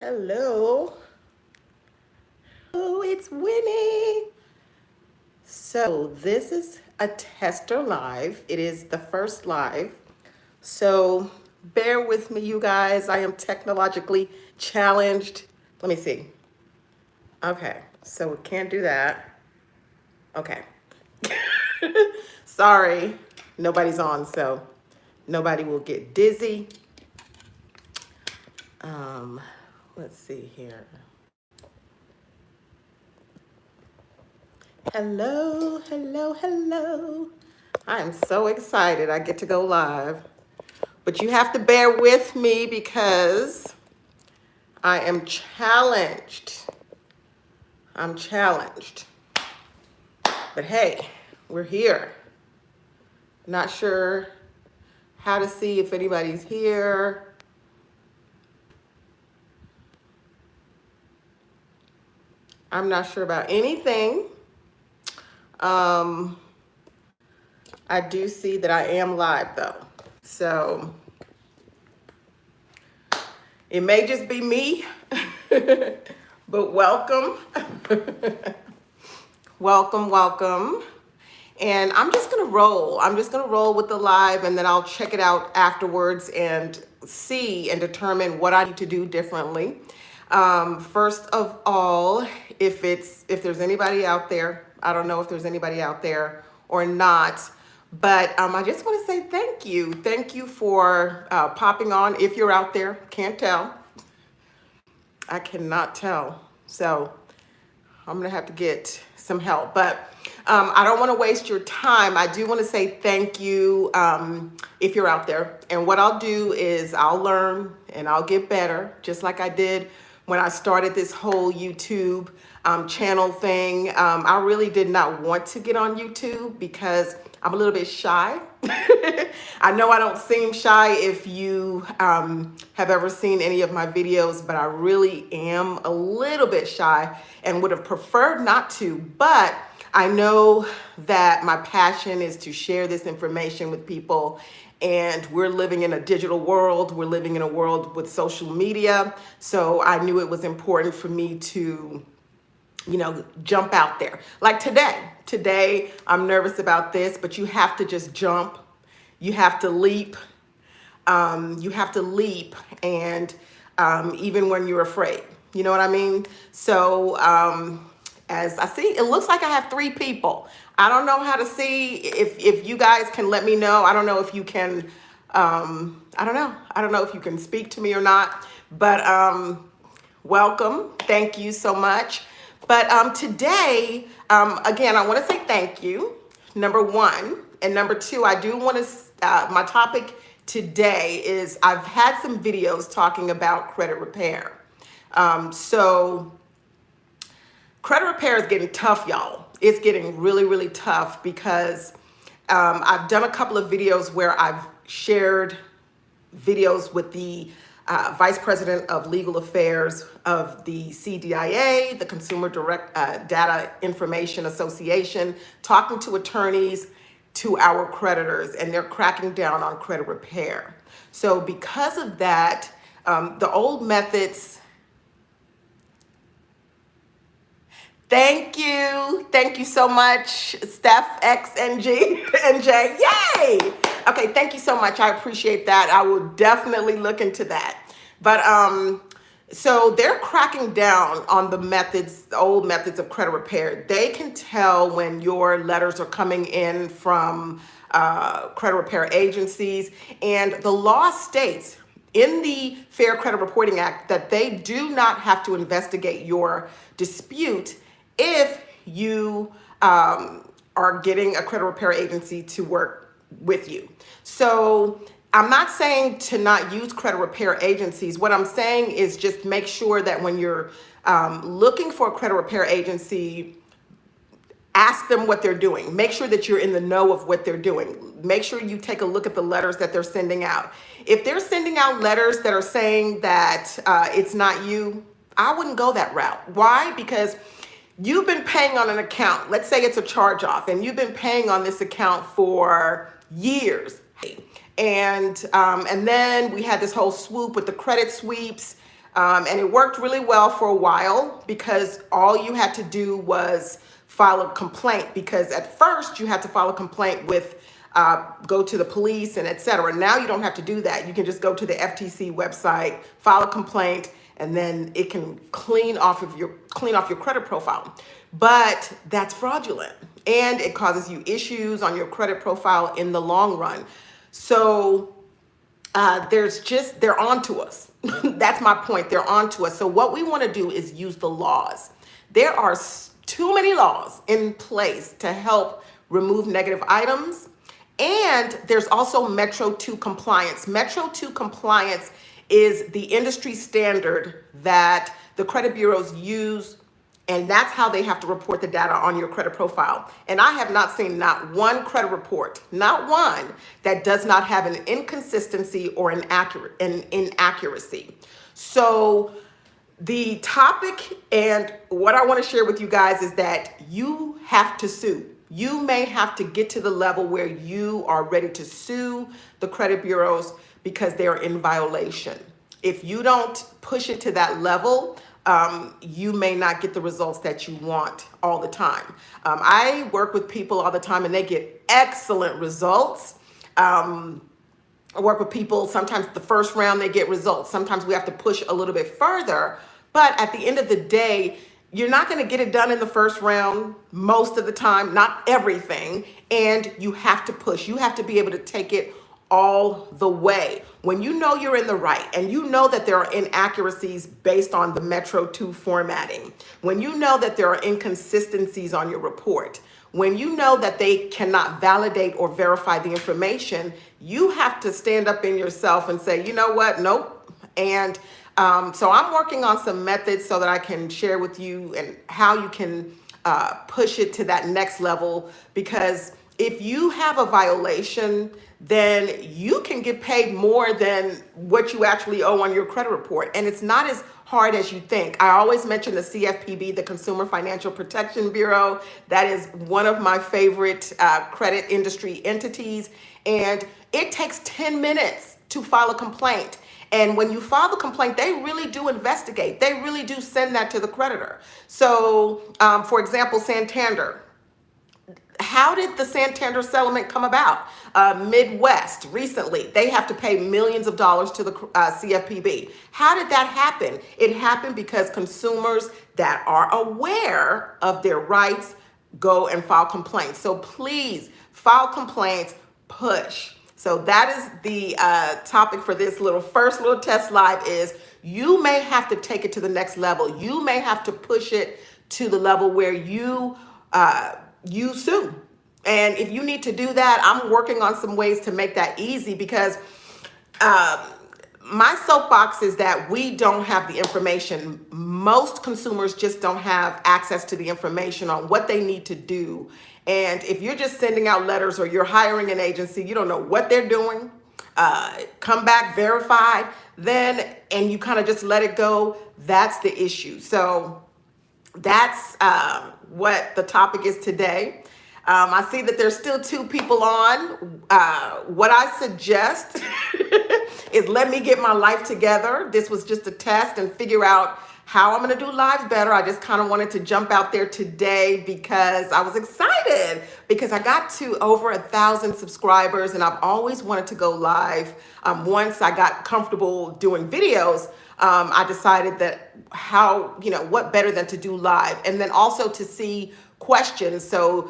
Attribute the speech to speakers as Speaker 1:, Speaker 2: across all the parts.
Speaker 1: Hello. Oh, it's Winnie. So this is a tester live. It is the first live. So bear with me, you guys. I am technologically challenged. Let me see. Okay, so we can't do that. Okay. Sorry, nobody's on, so nobody will get dizzy. Um, let's see here. Hello, hello, hello. I am so excited I get to go live. But you have to bear with me because I am challenged. I'm challenged. But hey, we're here. Not sure how to see if anybody's here. I'm not sure about anything. I do see that I am live though. So it may just be me, but welcome. Welcome, welcome. And I'm just gonna roll. I'm just gonna roll with the live and then I'll check it out afterwards and see and determine what I need to do differently. First of all, if there's anybody out there, I don't know if there's anybody out there or not, but I just want to say thank you. Thank you for popping on. If you're out there, can't tell. I cannot tell. So I'm gonna have to get some help, but I don't want to waste your time. I do want to say thank you if you're out there. And what I'll do is I'll learn and I'll get better, just like I did when I started this whole YouTube channel thing. I really did not want to get on YouTube because I'm a little bit shy. I know I don't seem shy if you have ever seen any of my videos, but I really am a little bit shy and would have preferred not to. But I know that my passion is to share this information with people. And we're living in a digital world. We're living in a world with social media. So I knew it was important for me to jump out there. Like today, I'm nervous about this, but you have to just jump. You have to leap. You have to leap. And even when you're afraid, you know what I mean? So as I see, it looks like I have 3 people. I don't know how to see if you guys can let me know. I don't know if you can, I don't know. I don't know if you can speak to me or not, but welcome. Thank you so much. But today, again, I want to say thank you, number 1. And number 2, I do want to, my topic today is I've had some videos talking about credit repair. So credit repair is getting tough, y'all. It's getting really, really tough because I've done a couple of videos where I've shared videos with the Vice President of Legal Affairs of the CDIA, the Consumer Direct Data Information Association, talking to attorneys, to our creditors, and they're cracking down on credit repair. So because of that, the old methods. Thank you. Thank you so much, Steph XNG and J. Yay! Okay, thank you so much. I appreciate that. I will definitely look into that. But so they're cracking down on the methods, the old methods of credit repair. They can tell when your letters are coming in from credit repair agencies, and the law states in the Fair Credit Reporting Act that they do not have to investigate your dispute if you are getting a credit repair agency to work with you. So I'm not saying to not use credit repair agencies. What I'm saying is just make sure that when you're looking for a credit repair agency, ask them what they're doing. Make sure that you're in the know of what they're doing. Make sure you take a look at the letters that they're sending out. If they're sending out letters that are saying that it's not you, I wouldn't go that route. Why? Because you've been paying on an account. Let's say it's a charge off and you've been paying on this account for years. And then we had this whole swoop with the credit sweeps. And it worked really well for a while because all you had to do was file a complaint, because at first you had to file a complaint with go to the police and etc. Now you don't have to do that. You can just go to the FTC website, file a complaint, and then it can clean off your credit profile. But that's fraudulent, and it causes you issues on your credit profile in the long run. So they're on to us. That's my point. They're on to us. So what we want to do is use the laws. There are too many laws in place to help remove negative items. And there's also Metro 2 compliance. Metro 2 compliance is the industry standard that the credit bureaus use, and that's how they have to report the data on your credit profile. And I have not seen not one credit report, not one, that does not have an inconsistency or an inaccuracy. So the topic and what I want to share with you guys is that you have to sue. You may have to get to the level where you are ready to sue the credit bureaus because they're in violation. If you don't push it to that level, you may not get the results that you want all the time. I work with people all the time and they get excellent results. I work with people, sometimes the first round they get results. Sometimes we have to push a little bit further. But at the end of the day, you're not going to get it done in the first round most of the time, not everything. And you have to push. You have to be able to take it all the way. When you know you're in the right and you know that there are inaccuracies based on the Metro 2 formatting, when you know that there are inconsistencies on your report, when you know that they cannot validate or verify the information, you have to stand up in yourself and say, you know what, nope. And so I'm working on some methods so that I can share with you and how you can push it to that next level. Because if you have a violation, then you can get paid more than what you actually owe on your credit report. And it's not as hard as you think. I always mention the CFPB, the Consumer Financial Protection Bureau. That is one of my favorite credit industry entities. And it takes 10 minutes to file a complaint. And when you file the complaint, they really do investigate. They really do send that to the creditor. So, for example, Santander. How did the Santander settlement come about? Midwest recently, they have to pay millions of dollars to the CFPB. How did that happen? It happened because consumers that are aware of their rights go and file complaints. So please file complaints, push. So that is the topic for this first little test live is you may have to take it to the next level. You may have to push it to the level where you sue. And if you need to do that, I'm working on some ways to make that easy because my soapbox is that we don't have the information. Most consumers just don't have access to the information on what they need to do. And if you're just sending out letters or you're hiring an agency, you don't know what they're doing, come back verified, and you kind of just let it go, that's the issue. So that's what the topic is today. I see that there's still 2 people on. What I suggest is let me get my life together. This was just a test and figure out how I'm going to do lives better. I just kind of wanted to jump out there today because I was excited because I got to over 1,000 subscribers and I've always wanted to go live. Once I got comfortable doing videos, I decided that what better than to do live and then also to see questions. So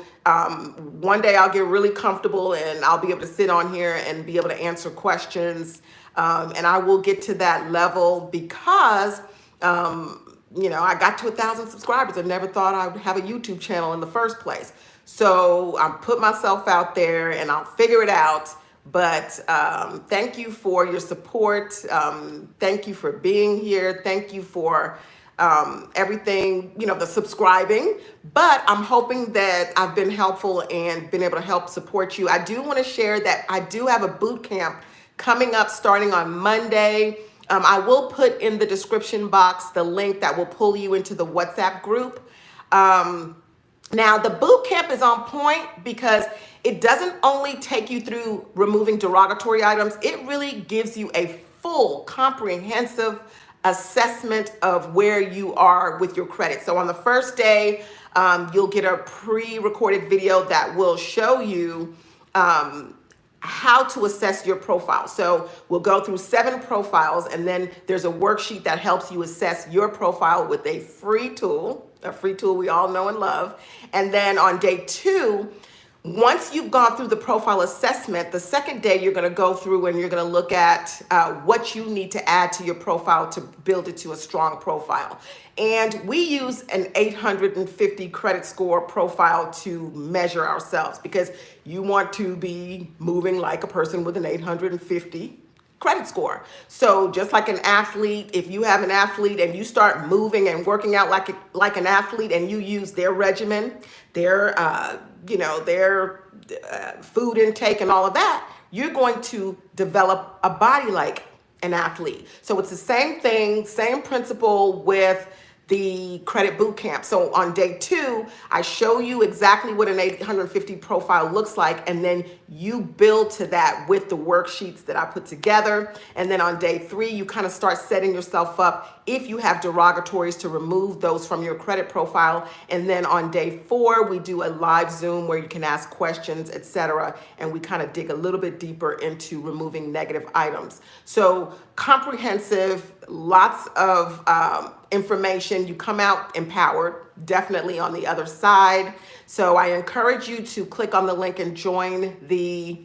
Speaker 1: one day I'll get really comfortable and I'll be able to sit on here and be able to answer questions. And I will get to that level because I got to 1,000 subscribers. I never thought I would have a YouTube channel in the first place. So I put myself out there and I'll figure it out. But thank you for your support. Thank you for being here. Thank you for everything, the subscribing. But I'm hoping that I've been helpful and been able to help support you. I do want to share that I do have a boot camp coming up starting on Monday. I will put in the description box the link that will pull you into the WhatsApp group. Now, the boot camp is on point because it doesn't only take you through removing derogatory items. It really gives you a full, comprehensive assessment of where you are with your credit. So on the first day, you'll get a pre-recorded video that will show you how to assess your profile. So we'll go through 7 profiles, and then there's a worksheet that helps you assess your profile with a free tool we all know and love. And then on day 2, once you've gone through the profile assessment, the second day you're going to go through and you're going to look at what you need to add to your profile to build it to a strong profile. And we use an 850 credit score profile to measure ourselves, because you want to be moving like a person with an 850 credit score. So just like an athlete, if you have an athlete and you start moving and working out like an athlete, and you use their regimen, their their food intake and all of that, you're going to develop a body like an athlete. So it's the same thing, same principle with the credit boot camp. So on day 2, I show you exactly what an 850 profile looks like, and then you build to that with the worksheets that I put together. And then on day 3, you kind of start setting yourself up, if you have derogatories, to remove those from your credit profile. And then on day 4, we do a live Zoom where you can ask questions, etc. And we kind of dig a little bit deeper into removing negative items. So comprehensive, lots of information. You come out empowered, definitely on the other side. So I encourage you to click on the link and join the,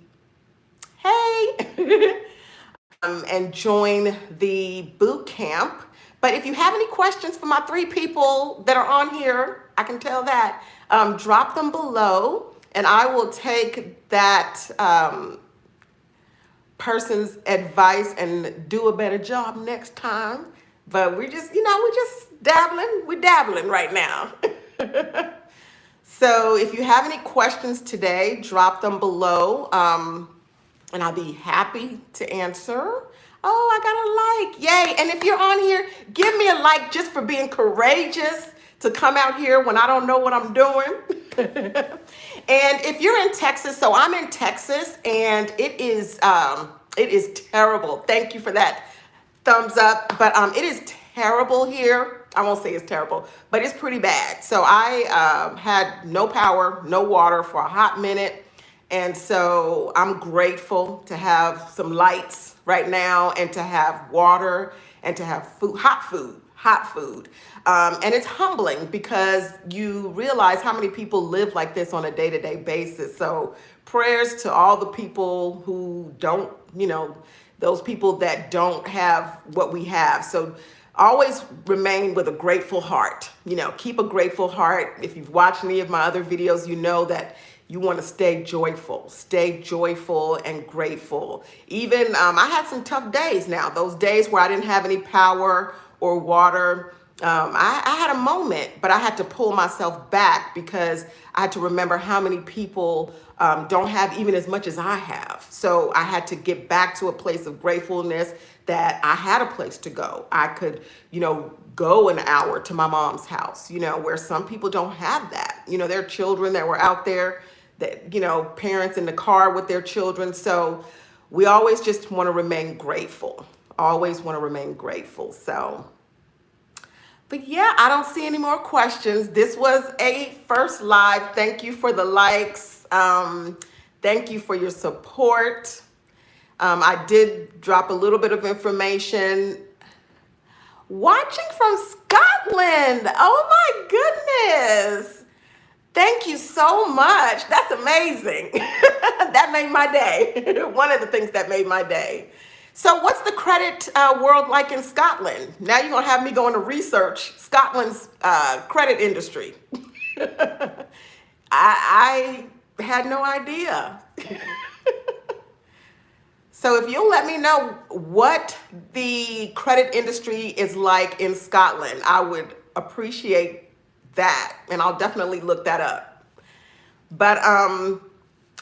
Speaker 1: and join the boot camp. But if you have any questions for my 3 people that are on here, I can tell that, drop them below, and I will take that person's advice and do a better job next time. But we're just dabbling. We're dabbling right now. So if you have any questions today, drop them below, and I'll be happy to answer. Oh, I got a like. Yay. And if you're on here, give me a like just for being courageous to come out here when I don't know what I'm doing. And if you're in Texas, so I'm in Texas, and it is terrible. Thank you for that thumbs up. But it is terrible here. I won't say it's terrible, but it's pretty bad. So I had no power, no water for a hot minute. And so I'm grateful to have some lights right now, and to have water, and to have food, hot food. And it's humbling, because you realize how many people live like this on a day-to-day basis. So prayers to all the people who don't, those people that don't have what we have. So always remain with a grateful heart. Keep a grateful heart. If you've watched any of my other videos, you know that you want to stay joyful and grateful. Even I had some tough days now, those days where I didn't have any power or water. I had a moment, but I had to pull myself back, because I had to remember how many people don't have even as much as I have. So I had to get back to a place of gratefulness that I had a place to go. I could, go an hour to my mom's house, where some people don't have that. There are children that were out there, that, parents in the car with their children. So we always just want to remain grateful. Always want to remain grateful. So, but yeah, I don't see any more questions. This was a first live. Thank you for the likes. Thank you for your support. I did drop a little bit of information. Watching from Scotland. Oh my goodness. Thank you so much. That's amazing. That made my day. One of the things that made my day. So what's the credit world like in Scotland? Now you're going to have me going to research Scotland's credit industry. I had no idea. So if you'll let me know what the credit industry is like in Scotland, I would appreciate that, and I'll definitely look that up. But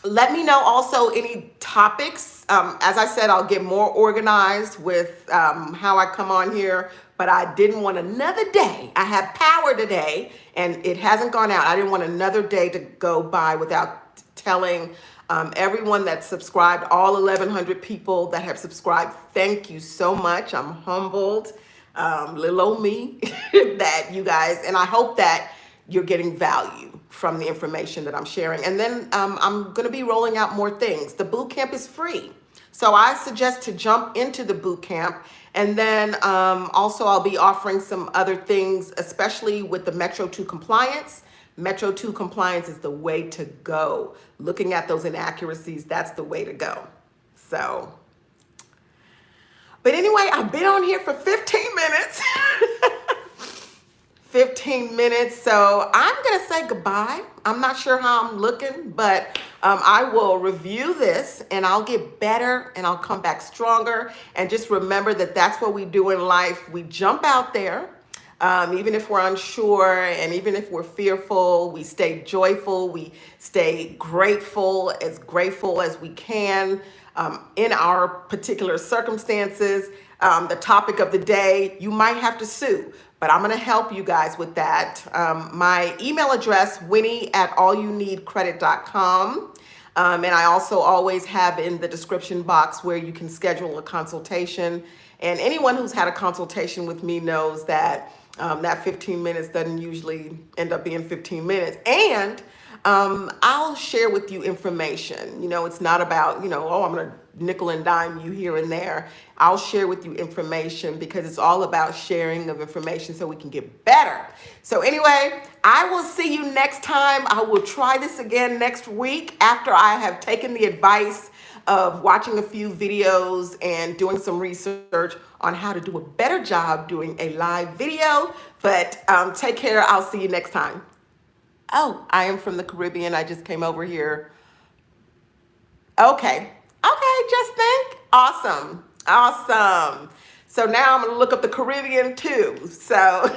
Speaker 1: let me know also any topics. As I said, I'll get more organized with how I come on here, but I didn't want another day. I had power today, and it hasn't gone out. I didn't want another day to go by without telling everyone that subscribed, all 1,100 people that have subscribed. Thank you so much. I'm humbled. little old me, that you guys, and I hope that you're getting value from the information that I'm sharing. And then I'm going to be rolling out more things. The boot camp is free. So I suggest to jump into the boot camp. And then also I'll be offering some other things, especially with the Metro 2 compliance. Metro 2 compliance is the way to go. Looking at those inaccuracies, that's the way to go. So, but anyway, I've been on here for 15 minutes. 15 minutes. So I'm going to say goodbye. I'm not sure how I'm looking, but I will review this and I'll get better and I'll come back stronger. And just remember that that's what we do in life. We jump out there. Even if we're unsure and even if we're fearful, we stay joyful, we stay grateful as we can in our particular circumstances. The topic of the day, you might have to sue, but I'm going to help you guys with that. My email address, winnie@allyouneedcredit.com. And I also always have in the description box where you can schedule a consultation. And anyone who's had a consultation with me knows that that 15 minutes doesn't usually end up being 15 minutes. And I'll share with you information. You know, it's not about, oh, I'm going to nickel and dime you here and there. I'll share with you information because it's all about sharing of information so we can get better. So anyway, I will see you next time. I will try this again next week after I have taken the advice of watching a few videos and doing some research on how to do a better job doing a live video. But take care. I'll see you next time. Oh, I am from the Caribbean. I just came over here. Okay. Just think. Awesome. So now I'm going to look up the Caribbean too. So,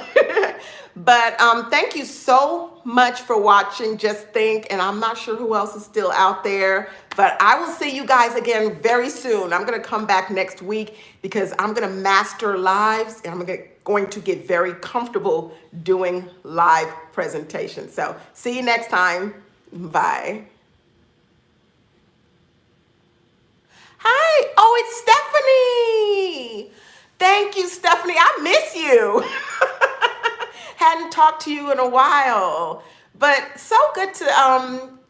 Speaker 1: but thank you so much for watching Just Think. And I'm not sure who else is still out there, but I will see you guys again very soon. I'm going to come back next week because I'm going to master lives and I'm going to get very comfortable doing live presentations. So see you next time. Bye. Hi. Oh, it's Stephanie. Thank you, Stephanie. I miss you. Hadn't talked to you in a while, but so good to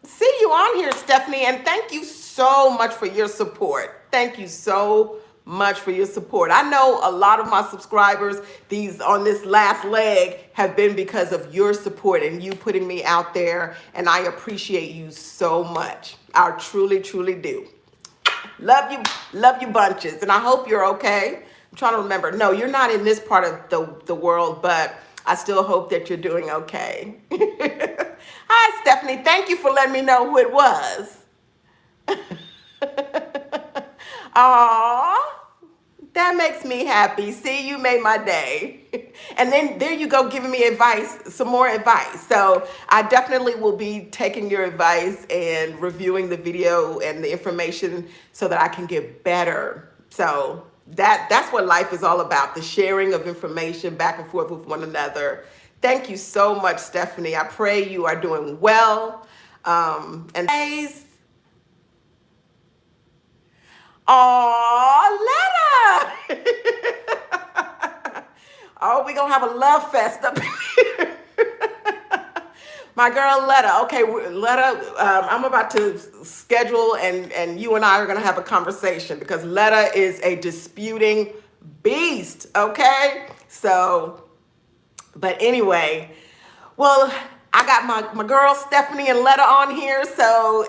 Speaker 1: see you on here, Stephanie. And thank you so much for your support. Thank you so much for your support. I know a lot of my subscribers, these on this last leg, have been because of your support and you putting me out there. And I appreciate you so much. I truly, truly do. Love you bunches. And I hope you're okay. I'm trying to remember. No, you're not in this part of the world, but I still hope that you're doing okay. Hi, Stephanie. Thank you for letting me know who it was. Aw, that makes me happy. See, you made my day. And then there you go, giving me advice, some more advice. So I definitely will be taking your advice and reviewing the video and the information so that I can get better. So that's what life is all about, the sharing of information back and forth with one another. Thank you so much, Stephanie. I pray you are doing well. And guys, Letta. Oh, we're going to have a love fest up here. My girl, Letta. Okay, Letta, I'm about to schedule and you and I are going to have a conversation because Letta is a disputing beast, okay? So, but anyway, well, I got my girl Stephanie and Letta on here, so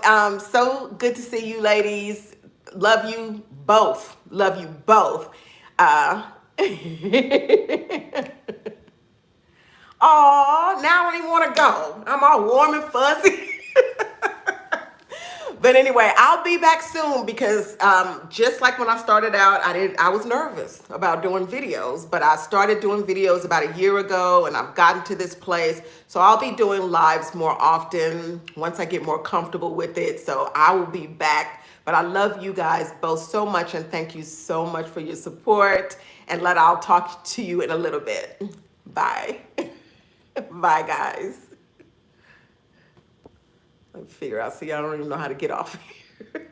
Speaker 1: so good to see you ladies. Love you both. Love you both. Oh, now I don't even want to go. I'm all warm and fuzzy. But anyway, I'll be back soon because just like when I started out, I was nervous about doing videos, but I started doing videos about a year ago and I've gotten to this place. So I'll be doing lives more often once I get more comfortable with it. So I will be back. But I love you guys both so much and thank you so much for your support. And I'll talk to you in a little bit. Bye. Bye, guys. Let me figure out. See, I don't even know how to get off here.